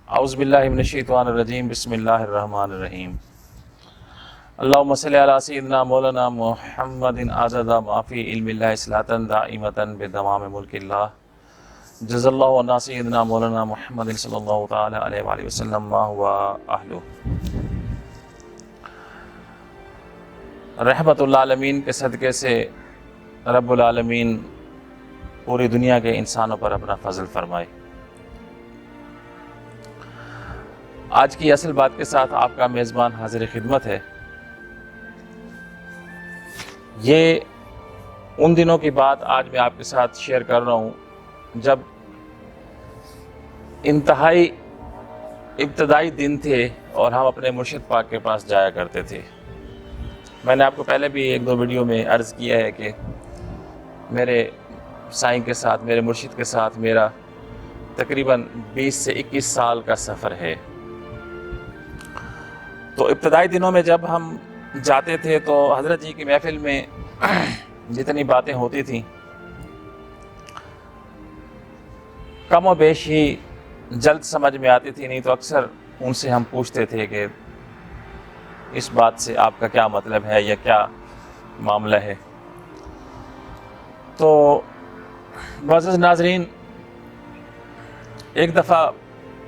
اعوذ باللہ من الشیطان الرجیم بسم اللہ الرحمن الرحیم اللہم صلی علی سیدنا مولانا محمد عدد ما فی علم اللہ صلاۃ دائمۃ بدوام ملک اللہ جزا اللہ عنا سیدنا مولانا محمد صلی اللہ تعالی علیہ وآلہ وسلم ما ہوا اہلہ۔ رحمت اللہ العالمین کے صدقے سے رب العالمین پوری دنیا کے انسانوں پر اپنا فضل فرمائے۔ آج کی اصل بات کے ساتھ آپ کا میزبان حاضر خدمت ہے۔ یہ ان دنوں کی بات آج میں آپ کے ساتھ شیئر کر رہا ہوں جب انتہائی ابتدائی دن تھے اور ہم اپنے مرشد پاک کے پاس جایا کرتے تھے۔ میں نے آپ کو پہلے بھی ایک دو ویڈیو میں عرض کیا ہے کہ میرے سائیں کے ساتھ، میرے مرشد کے ساتھ میرا تقریباً 20 سے 21 سال کا سفر ہے۔ تو ابتدائی دنوں میں جب ہم جاتے تھے تو حضرت جی کی محفل میں جتنی باتیں ہوتی تھیں کم و بیش ہی جلد سمجھ میں آتی تھی، نہیں تو اکثر ان سے ہم پوچھتے تھے کہ اس بات سے آپ کا کیا مطلب ہے یا کیا معاملہ ہے۔ تو معزز ناظرین، ایک دفعہ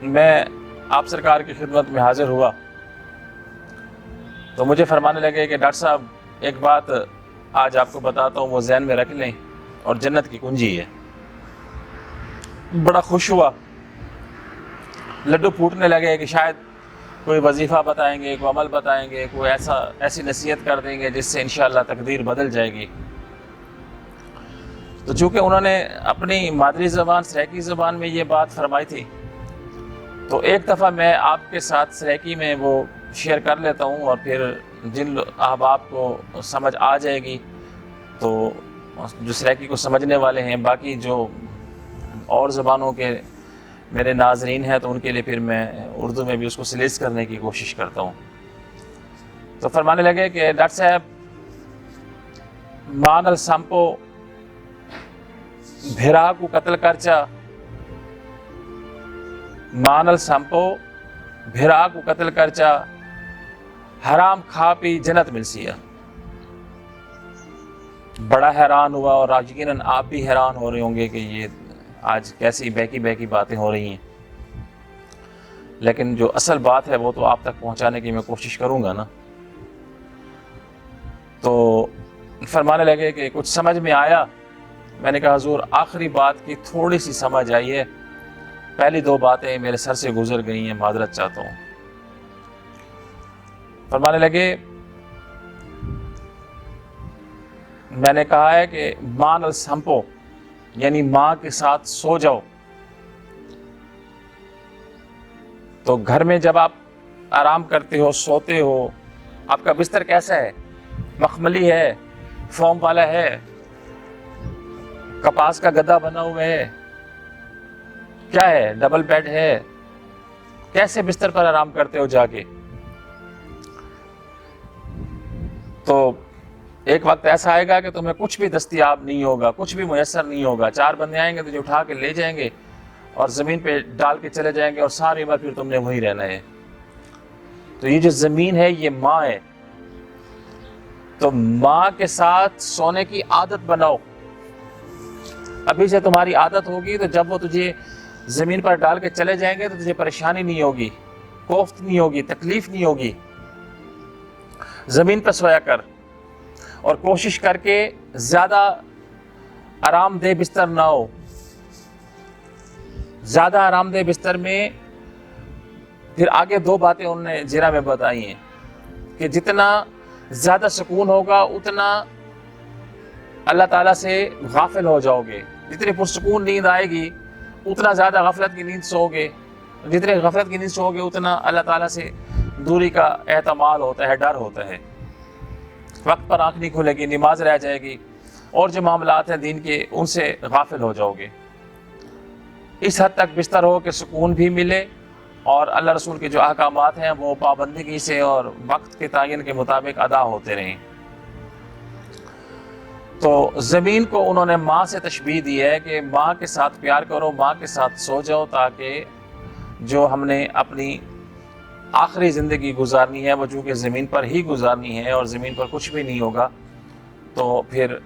میں آپ سرکار کی خدمت میں حاضر ہوا تو مجھے فرمانے لگے کہ ڈاکٹر صاحب ایک بات آج آپ کو بتاتا ہوں، وہ ذہن میں رکھ لیں اور جنت کی کنجی ہے۔ بڑا خوش ہوا، لڈو پھوٹنے لگے کہ شاید کوئی وظیفہ بتائیں گے، کوئی عمل بتائیں گے، کوئی ایسی نصیحت کر دیں گے جس سے انشاءاللہ تقدیر بدل جائے گی۔ تو چونکہ انہوں نے اپنی مادری زبان سرائیکی زبان میں یہ بات فرمائی تھی تو ایک دفعہ میں آپ کے ساتھ سرائیکی میں وہ شیئر کر لیتا ہوں اور پھر جن احباب کو سمجھ آ جائے گی تو جو سرائیکی کو سمجھنے والے ہیں، باقی جو اور زبانوں کے میرے ناظرین ہیں تو ان کے لیے پھر میں اردو میں بھی اس کو سلیس کرنے کی کوشش کرتا ہوں۔ تو فرمانے لگے کہ ڈاکٹر صاحب مانل سمپو بھیرا کو قتل کرچا، مانل سمپو بھیرا کو قتل کرچا، حرام کھا پی جنت ملسی ہے۔ بڑا حیران ہوا اور یقیناً آپ بھی حیران ہو رہے ہوں گے کہ یہ آج کیسی بہکی باتیں ہو رہی ہیں، لیکن جو اصل بات ہے وہ تو آپ تک پہنچانے کی میں کوشش کروں گا نا۔ تو فرمانے لگے کہ کچھ سمجھ میں آیا؟ میں نے کہا حضور آخری بات کی تھوڑی سی سمجھ آئی ہے، پہلی دو باتیں میرے سر سے گزر گئی ہیں، معذرت چاہتا ہوں۔ فرمانے لگے میں نے کہا ہے کہ مان السمپو یعنی ماں کے ساتھ سو جاؤ۔ تو گھر میں جب آپ آرام کرتے ہو، سوتے ہو، آپ کا بستر کیسا ہے؟ مخملی ہے، فوم والا ہے، کپاس کا گدا بنا ہوا ہے، کیا ہے؟ ڈبل بیڈ ہے؟ کیسے بستر پر آرام کرتے ہو جا کے؟ تو ایک وقت ایسا آئے گا کہ تمہیں کچھ بھی دستیاب نہیں ہوگا، کچھ بھی میسر نہیں ہوگا، چار بندے آئیں گے تجھے اٹھا کے لے جائیں گے اور زمین پہ ڈال کے چلے جائیں گے اور ساری عمر پھر تم نے وہیں رہنا ہے۔ تو یہ جو زمین ہے یہ ماں ہے، تو ماں کے ساتھ سونے کی عادت بناؤ۔ ابھی سے تمہاری عادت ہوگی تو جب وہ تجھے زمین پر ڈال کے چلے جائیں گے تو تجھے پریشانی نہیں ہوگی، کوفت نہیں ہوگی، تکلیف نہیں ہوگی۔ زمین پہ سویا کر اور کوشش کر کے زیادہ آرام دہ بستر نہ ہو۔ زیادہ آرام دہ بستر میں پھر آگے دو باتیں انہوں نے جرا میں بتائی ہیں کہ جتنا زیادہ سکون ہوگا اتنا اللہ تعالیٰ سے غافل ہو جاؤ گے۔ جتنی پرسکون نیند آئے گی اتنا زیادہ غفلت کی نیند سو گے، جتنے غفلت کی نیند سو گے اتنا اللہ تعالیٰ سے دوری کا احتمال ہوتا ہے، ڈر ہوتا ہے۔ وقت پر آنکھ نہیں کھلے گی، نماز رہ جائے گی اور جو معاملات ہیں دین کے ان سے غافل ہو جاؤ گے۔ اس حد تک بستر ہو کہ سکون بھی ملے اور اللہ رسول کے جو احکامات ہیں وہ پابندگی سے اور وقت کے تعین کے مطابق ادا ہوتے رہیں۔ تو زمین کو انہوں نے ماں سے تشبیہ دی ہے کہ ماں کے ساتھ پیار کرو، ماں کے ساتھ سو جاؤ تاکہ جو ہم نے اپنی آخری زندگی گزارنی ہے وہ چونکہ زمین پر ہی گزارنی ہے اور زمین پر کچھ بھی نہیں ہوگا، تو پھر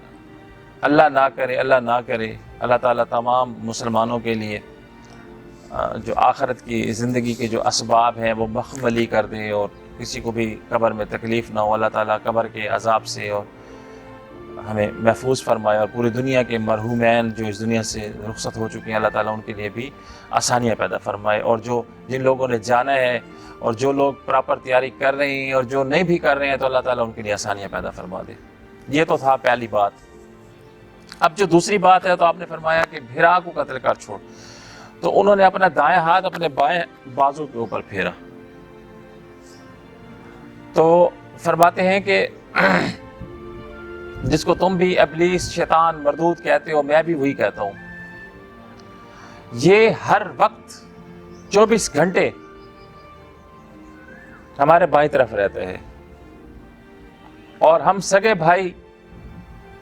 اللہ نہ کرے اللہ تعالیٰ تمام مسلمانوں کے لیے جو آخرت کی زندگی کے جو اسباب ہیں وہ مخملی کر دے، اور کسی کو بھی قبر میں تکلیف نہ ہو، اللہ تعالیٰ قبر کے عذاب سے اور ہمیں محفوظ فرمائے، اور پوری دنیا کے مرحومین جو اس دنیا سے رخصت ہو چکے ہیں اللہ تعالیٰ ان کے لیے بھی آسانیاں پیدا فرمائے، اور جن لوگوں نے جانا ہے اور جو لوگ پراپر تیاری کر رہے ہیں اور جو نہیں بھی کر رہے ہیں تو اللہ تعالیٰ ان کے لیے آسانیاں پیدا فرما دے۔ یہ تو تھا پہلی بات۔ اب جو دوسری بات ہے تو آپ نے فرمایا کہ بھرا کو قتل کر چھوڑ، تو انہوں نے اپنا دائیں ہاتھ اپنے بائیں بازو کے اوپر پھیرا، تو فرماتے ہیں کہ جس کو تم بھی ابلیس شیطان مردود کہتے ہو میں بھی وہی کہتا ہوں، یہ ہر وقت 24 گھنٹے ہمارے بائیں طرف رہتے ہیں، اور ہم سگے بھائی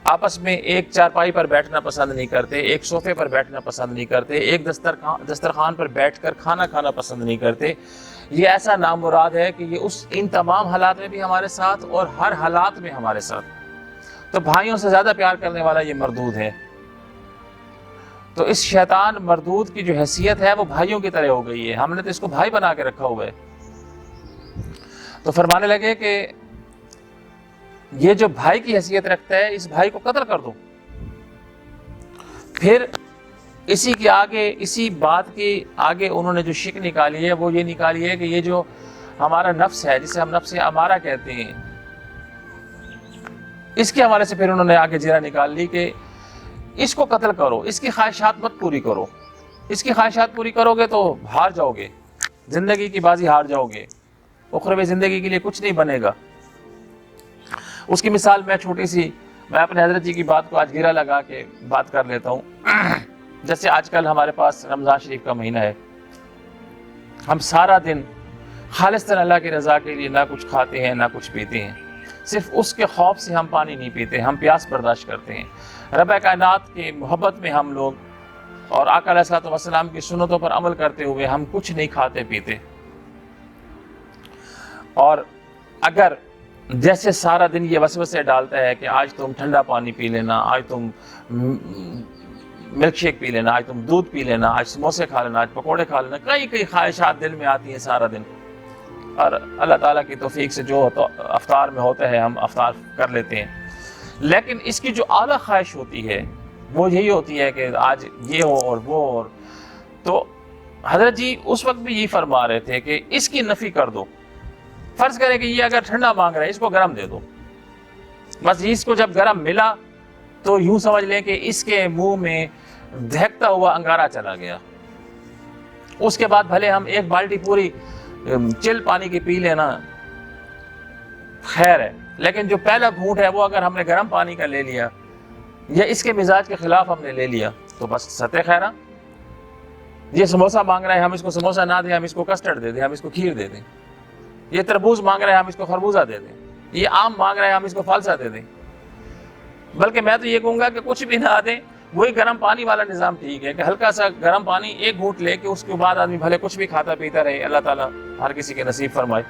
آپس میں ایک چارپائی پر بیٹھنا پسند نہیں کرتے، ایک صوفے پر بیٹھنا پسند نہیں کرتے، ایک دسترخوان پر بیٹھ کر کھانا کھانا پسند نہیں کرتے۔ یہ ایسا نامراد ہے کہ یہ ان تمام حالات میں بھی ہمارے ساتھ اور ہر حالات میں ہمارے ساتھ، تو بھائیوں سے زیادہ پیار کرنے والا یہ مردود ہے۔ تو اس شیطان مردود کی جو حیثیت ہے وہ بھائیوں کی طرح ہو گئی ہے، ہم نے تو اس کو بھائی بنا کے رکھا ہوا ہے۔ تو فرمانے لگے کہ یہ جو بھائی کی حیثیت رکھتا ہے اس بھائی کو قتل کر دو۔ پھر اسی بات کی آگے انہوں نے جو شک نکالی ہے وہ یہ نکالی ہے کہ یہ جو ہمارا نفس ہے جسے ہم نفس امارہ کہتے ہیں، اس کے حوالے سے پھر انہوں نے آگے جرا نکال لی کہ اس کو قتل کرو، اس کی خواہشات مت پوری کرو، اس کی خواہشات پوری کرو گے تو ہار جاؤ گے، زندگی کی بازی ہار جاؤ گے، اخروی زندگی کے لیے کچھ نہیں بنے گا۔ اس کی مثال میں چھوٹی سی میں اپنے حضرت جی کی بات کو آج گرا لگا کے بات کر لیتا ہوں۔ جیسے آج کل ہمارے پاس رمضان شریف کا مہینہ ہے، ہم سارا دن خالصتاً اللہ کی رضا کے لیے نہ کچھ کھاتے ہیں نہ کچھ پیتے ہیں، صرف اس کے خوف سے ہم پانی نہیں پیتے، ہم پیاس برداشت کرتے ہیں۔ رب کائنات کی محبت میں ہم لوگ اور آقا علیہ الصلوۃ والسلام کی سنتوں پر عمل کرتے ہوئے ہم کچھ نہیں کھاتے پیتے، اور اگر جیسے سارا دن یہ وسوسے ڈالتا ہے کہ آج تم ٹھنڈا پانی پی لینا، آج تم ملک شیک پی لینا، آج تم دودھ پی لینا، آج سموسے کھا لینا، آج پکوڑے کھا لینا، کئی خواہشات دل میں آتی ہیں سارا دن، اور اللہ تعالیٰ کی توفیق سے جو افطار میں ہوتا ہے ہم افطار کر لیتے ہیں۔ لیکن اس کی جو اعلیٰ خواہش ہوتی ہے وہ یہی ہوتی ہے کہ آج یہ ہو اور وہ، اور تو حضرت جی اس وقت بھی یہی فرما رہے تھے کہ اس کی نفی کر دو۔ فرض کریں کہ یہ اگر ٹھنڈا مانگ رہا ہے اس کو گرم دے دو، بس اس کو جب گرم ملا تو یوں سمجھ لیں کہ اس کے منہ میں دہکتا ہوا انگارہ چلا گیا، اس کے بعد بھلے ہم ایک بالٹی پوری چل پانی کی پی لینا خیر ہے، لیکن جو پہلا گھونٹ ہے وہ اگر ہم نے گرم پانی کا لے لیا یا اس کے مزاج کے خلاف ہم نے لے لیا تو بس ستہ خیرہ۔ یہ سموسہ مانگ رہا ہے ہم اس کو سموسہ نہ دیں، ہم اس کو کسٹرڈ دے دیں، ہم اس کو کھیر دے دیں۔ یہ تربوز مانگ رہا ہے ہم اس کو خربوزہ دے دیں، یہ آم مانگ رہا ہے ہم اس کو فالسا دے دیں۔ بلکہ میں تو یہ کہوں گا کہ کچھ بھی نہ دیں، وہی گرم پانی والا نظام ٹھیک ہے کہ ہلکا سا گرم پانی ایک گھونٹ لے کے اس کے بعد آدمی بھلے کچھ بھی کھاتا پیتا رہے، اللہ تعالیٰ ہر کسی کے نصیب فرمائے۔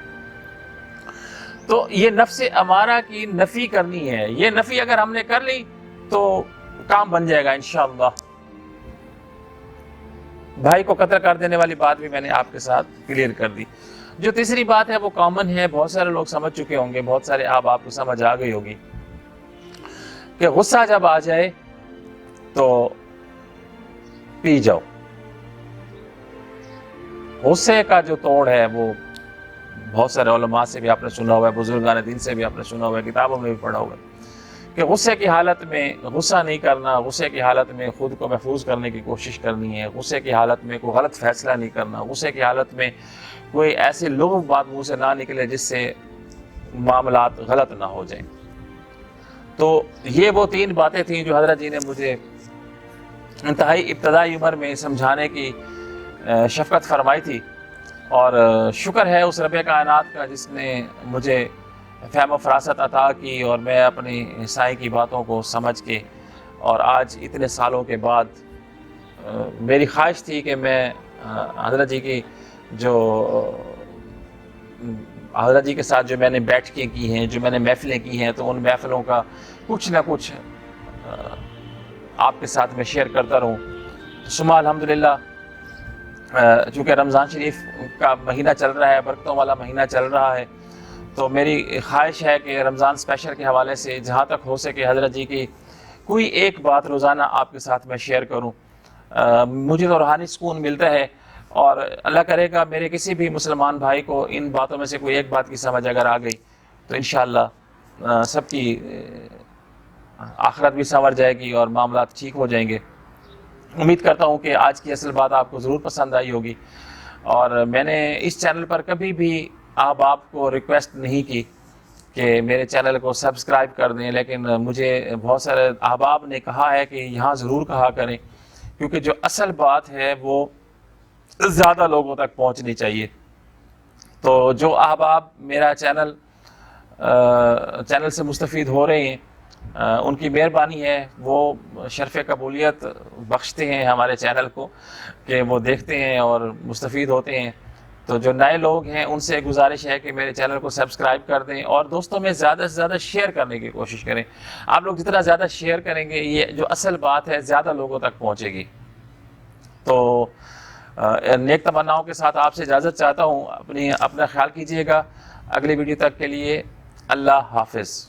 تو یہ نفس امارہ کی نفی کرنی ہے، یہ نفی اگر ہم نے کر لی تو کام بن جائے گا انشاءاللہ۔ بھائی کو قتل کر دینے والی بات بھی میں نے آپ کے ساتھ کلیئر کر دی۔ جو تیسری بات ہے وہ کامن ہے، بہت سارے لوگ سمجھ چکے ہوں گے، بہت سارے آپ کو سمجھ آ گئی ہوگی کہ غصہ جب آ جائے تو پی جاؤ۔ غصے کا جو توڑ ہے وہ بہت سارے علماء سے بھی آپ نے سنا ہوا ہے، بزرگان دین سے بھی آپ نے سنا ہوا ہے، کتابوں میں بھی پڑھا ہوا ہے کہ غصے کی حالت میں غصہ نہیں کرنا، غصے کی حالت میں خود کو محفوظ کرنے کی کوشش کرنی ہے، غصے کی حالت میں کوئی غلط فیصلہ نہیں کرنا، غصے کی حالت میں کوئی ایسی لغو بات منہ سے نہ نکلے جس سے معاملات غلط نہ ہو جائیں۔ تو یہ وہ 3 باتیں تھیں جو حضرت جی نے مجھے انتہائی ابتدائی عمر میں سمجھانے کی شفقت فرمائی تھی، اور شکر ہے اس رب کائنات کا جس نے مجھے فہم و فراست عطا کی اور میں اپنی سائیں کی باتوں کو سمجھ کے، اور آج اتنے سالوں کے بعد میری خواہش تھی کہ میں حضرت جی کی جو حضرت جی کے ساتھ جو میں نے بیٹھکیں کی ہیں، جو میں نے محفلیں کی ہیں، تو ان محفلوں کا کچھ نہ کچھ آپ کے ساتھ میں شیئر کرتا رہوں. شمع الحمدللہ چونکہ رمضان شریف کا مہینہ چل رہا ہے، برکتوں والا مہینہ چل رہا ہے، تو میری خواہش ہے کہ رمضان اسپیشل کے حوالے سے جہاں تک ہو سکے حضرت جی کی کوئی ایک بات روزانہ آپ کے ساتھ میں شیئر کروں. مجھے تو روحانی سکون ملتا ہے، اور اللہ کرے گا میرے کسی بھی مسلمان بھائی کو ان باتوں میں سے کوئی ایک بات کی سمجھ اگر آ گئی تو انشاءاللہ سب کی آخرت بھی سنور جائے گی اور معاملات ٹھیک ہو جائیں گے. امید کرتا ہوں کہ آج کی اصل بات آپ کو ضرور پسند آئی ہوگی، اور میں نے اس چینل پر کبھی بھی آپ کو ریکویسٹ نہیں کی کہ میرے چینل کو سبسکرائب کر دیں، لیکن مجھے بہت سارے احباب نے کہا ہے کہ یہاں ضرور کہا کریں، کیونکہ جو اصل بات ہے وہ زیادہ لوگوں تک پہنچنی چاہیے. تو جو احباب میرا چینل سے مستفید ہو رہے ہیں، ان کی مہربانی ہے، وہ شرف قبولیت بخشتے ہیں ہمارے چینل کو کہ وہ دیکھتے ہیں اور مستفید ہوتے ہیں. تو جو نئے لوگ ہیں ان سے گزارش ہے کہ میرے چینل کو سبسکرائب کر دیں اور دوستوں میں زیادہ سے زیادہ شیئر کرنے کی کوشش کریں. آپ لوگ جتنا زیادہ شیئر کریں گے یہ جو اصل بات ہے زیادہ لوگوں تک پہنچے گی. تو نیک تمناؤں کے ساتھ آپ سے اجازت چاہتا ہوں. اپنا خیال کیجیے گا. اگلی ویڈیو تک کے لیے اللہ حافظ.